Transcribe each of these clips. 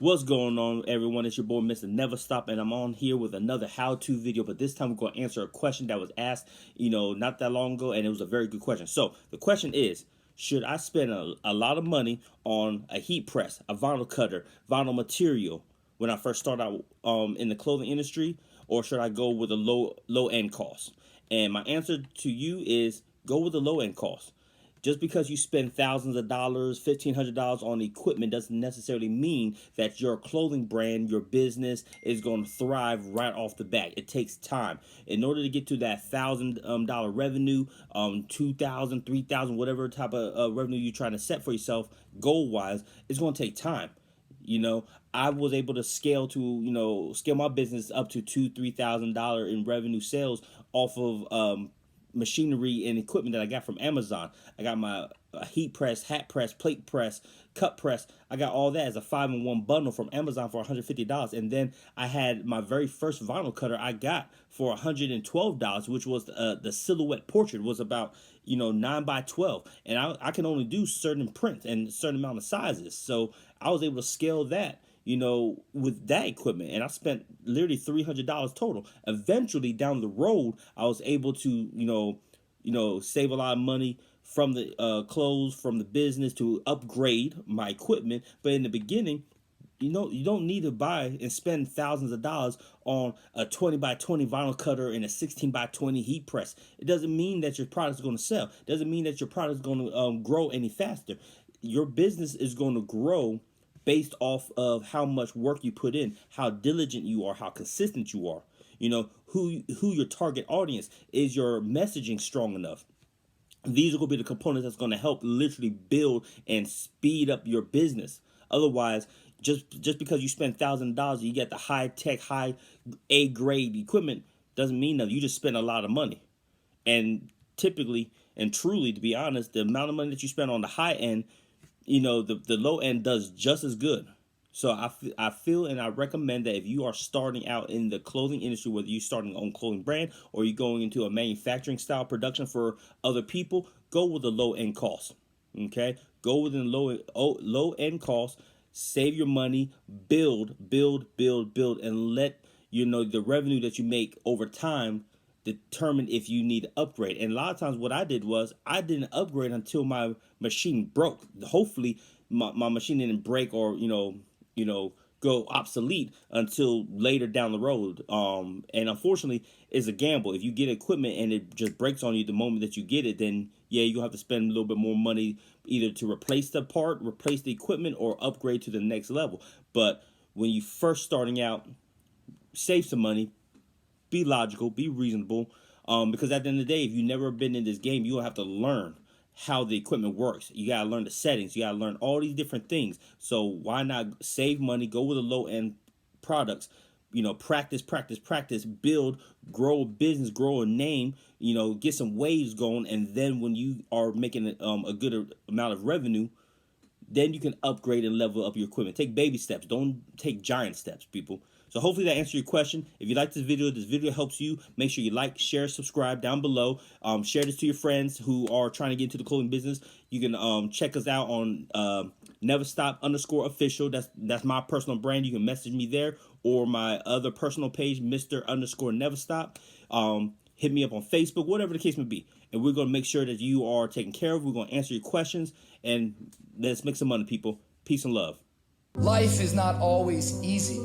What's going on, everyone? It's your boy, Mr. Never Stop, and I'm on here with another how-to video. But this time, we're going to answer a question that was asked, not that long ago, and it was a very good question. So the question is, should I spend a lot of money on a heat press, a vinyl cutter, vinyl material when I first start out in the clothing industry, or should I go with a low end cost? And my answer to you is go with the low end cost. Just because you spend thousands of dollars, $1,500 on equipment doesn't necessarily mean that your clothing brand, your business is going to thrive right off the bat. It takes time. In order to get to that $1,000 revenue, 2,000, 3,000, whatever type of revenue you're trying to set for yourself, goal-wise, it's going to take time. I was able to scale my business up to $2,000-3,000 in revenue sales off of machinery and equipment that I got from Amazon. I got my heat press, hat press, plate press, cut press. I got all that as a 5-in-1 bundle from Amazon for $150. And then I had my very first vinyl cutter I got for $112, which was the silhouette portrait. It was about 9x12, and I can only do certain prints and a certain amount of sizes. So I was able to scale that with that equipment, and I spent literally $300 total. Eventually, down the road, I was able to, save a lot of money from the clothes, from the business, to upgrade my equipment. But in the beginning, you don't need to buy and spend thousands of dollars on a 20x20 vinyl cutter and a 16x20 heat press. It doesn't mean that your product is going to sell. It doesn't mean that your product is going to grow any faster. Your business is going to grow based off of how much work you put in, how diligent you are, how consistent you are. Who your target audience is. Your messaging strong enough? These are going to be the components that's going to help literally build and speed up your business. Otherwise, just because you spend $1,000, you get the high tech, high A grade equipment, doesn't mean that you just spend a lot of money. And typically and truly, to be honest, the amount of money that you spend on the high end, the low end does just as good. So I feel and I recommend that if you are starting out in the clothing industry, whether you're starting your own clothing brand or you're going into a manufacturing style production for other people, go with the low end cost. Okay, go with the low end cost. Save your money, build, and let the revenue that you make over time determine if you need to upgrade. And a lot of times what I did was I didn't upgrade until my machine broke. Hopefully my machine didn't break or go obsolete until later down the road. And unfortunately, it's a gamble. If you get equipment and it just breaks on you the moment that you get it, then yeah, you'll have to spend a little bit more money either to replace the part, replace the equipment, or upgrade to the next level. But when you first starting out, save some money, be logical, be reasonable, because at the end of the day, if you've never been in this game, you'll have to learn how the equipment works. You got to learn the settings. You got to learn all these different things. So why not save money, go with the low-end products, practice, build, grow a business, grow a name, get some waves going, and then when you are making a good amount of revenue, then you can upgrade and level up your equipment. Take baby steps. Don't take giant steps, people. So hopefully that answered your question. If you like this video helps you, make sure you like, share, subscribe down below. Share this to your friends who are trying to get into the clothing business. You can check us out on NeverStop_official. That's my personal brand. You can message me there, or my other personal page, Mr._NeverStop. Hit me up on Facebook, whatever the case may be. And we're going to make sure that you are taken care of. We're going to answer your questions. And let's make some money, people. Peace and love. Life is not always easy.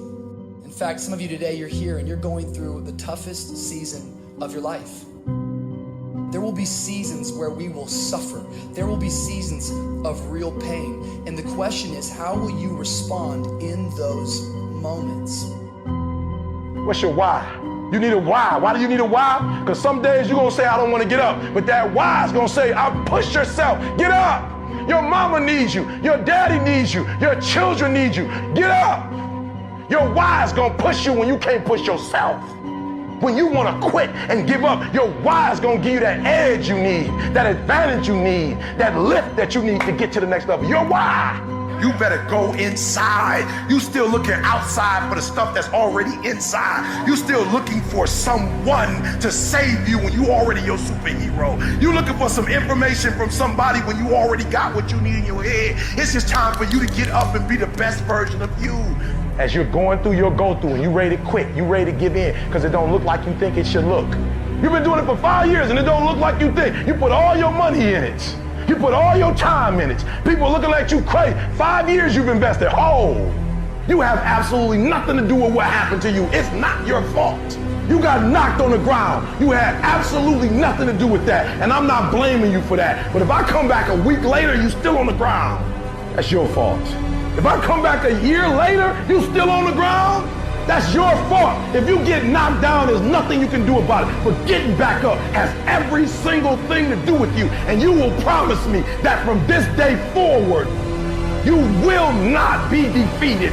In fact, some of you today, you're here and you're going through the toughest season of your life. There will be seasons where we will suffer. There will be seasons of real pain. And the question is, how will you respond in those moments? What's your why? You need a why. Why do you need a why? Because some days you're going to say, I don't want to get up. But that why is going to say, push yourself. Get up. Your mama needs you. Your daddy needs you. Your children need you. Get up. Your why is going to push you when you can't push yourself. When you want to quit and give up, your why is going to give you that edge you need, that advantage you need, that lift that you need to get to the next level. Your why. You better go inside. You still looking outside for the stuff that's already inside. You still looking for someone to save you when you already your superhero. You looking for some information from somebody when you already got what you need in your head. It's just time for you to get up and be the best version of you. As you're going through your go-through and you ready to quit, you ready to give in because it don't look like you think it should look. You've been doing it for 5 years and it don't look like you think. You put all your money in it. You put all your time in it. People are looking at you crazy. 5 years you've invested. Oh, you have absolutely nothing to do with what happened to you. It's not your fault. You got knocked on the ground. You had absolutely nothing to do with that. And I'm not blaming you for that. But if I come back a week later, you still on the ground, that's your fault. If I come back a year later, you still on the ground, that's your fault. If you get knocked down, there's nothing you can do about it. But getting back up has every single thing to do with you. And you will promise me that from this day forward, you will not be defeated.